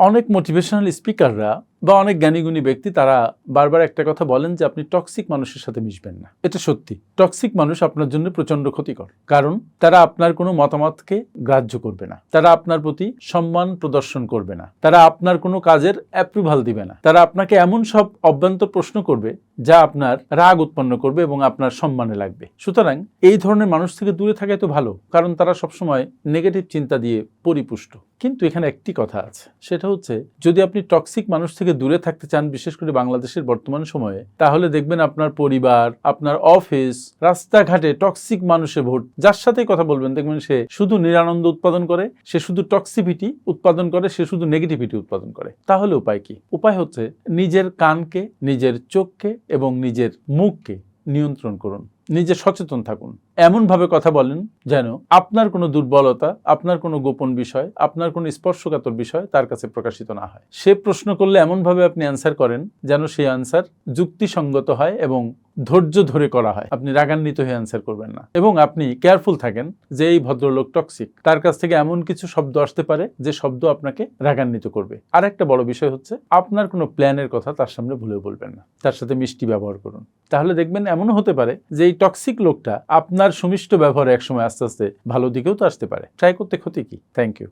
অনেক মোটিভেশনাল স্পিকাররা বা অনেক জ্ঞানীগুণী ব্যক্তি তারা বারবার একটা কথা বলেন যে আপনি টক্সিক মানুষের সাথে মিশবেন না। এটা সত্যি, টক্সিক মানুষ আপনার জন্য প্রচন্ড ক্ষতিকর, কারণ তারা আপনার কোনো মতামতকে গ্রাহ্য করবে না, তারা আপনার প্রতি সম্মান প্রদর্শন করবে না, তারা আপনার কোনো কাজের অ্যাপ্রুভাল দিবে না, তারা আপনাকে এমন সব অভ্যন্তর প্রশ্ন করবে যা আপনার রাগ উৎপন্ন করবে এবং আপনার সম্মানে লাগবে। সুতরাং এই ধরনের মানুষ থেকে দূরে থাকাই তো ভালো, কারণ তারা সবসময় নেগেটিভ চিন্তা দিয়ে পরিপুষ্ট। কিন্তু এখানে একটি কথা আছে, সেটা হচ্ছে যদি আপনি টক্সিক মানুষ থেকে দূরে থাকতে চান, বিশেষ করে বাংলাদেশের বর্তমান সময়ে, তাহলে দেখবেন আপনার পরিবার, আপনার অফিস, রাস্তাঘাটে টক্সিক মানুষে ভোট। যার সাথে কথা বলবেন দেখবেন সে শুধু নিরানন্দ উৎপাদন করে, সে শুধু টক্সিভিটি উৎপাদন করে, সে শুধু নেগেটিভিটি উৎপাদন করে। তাহলে উপায় কি? উপায় হচ্ছে নিজের কানকে, নিজের চোখকে এবং নিজের মুখকে নিয়ন্ত্রণ করুন, নিজে সচেতন থাকুন, এমনভাবে কথা বলেন যেন আপনার কোনো দুর্বলতা, আপনার কোনো গোপন বিষয়, আপনার কোনো স্পর্শকাতর বিষয় তার কাছে প্রকাশিত না হয়। সে প্রশ্ন করলে এমনভাবে আপনি অ্যান্সার করেন যেন সেই অ্যান্সার যুক্তিসঙ্গত হয় এবং ধৈর্য ধরে করা হয়। আপনি রাগান্বিত হয়ে অ্যান্সার করবেন না, এবং আপনি কেয়ারফুল থাকেন যে এই ভদ্রলোক টক্সিক, তার কাছ থেকে এমন কিছু শব্দ আসতে পারে যে শব্দ আপনাকে রাগান্বিত করবে। আর একটা বড় বিষয় হচ্ছে আপনার কোনো প্ল্যানের কথা তার সামনে ভুলেও বলবেন না, তার সাথে মিষ্টি ব্যবহার করুন। তাহলে দেখবেন এমনও হতে পারে যে এই টক্সিক লোকটা আপনার সুমিষ্ট ব্যবহারে একসময় আস্তে আস্তে ভালো দিকেও তো আসতে পারে। ট্রাই করতে ক্ষতি কি? Thank you.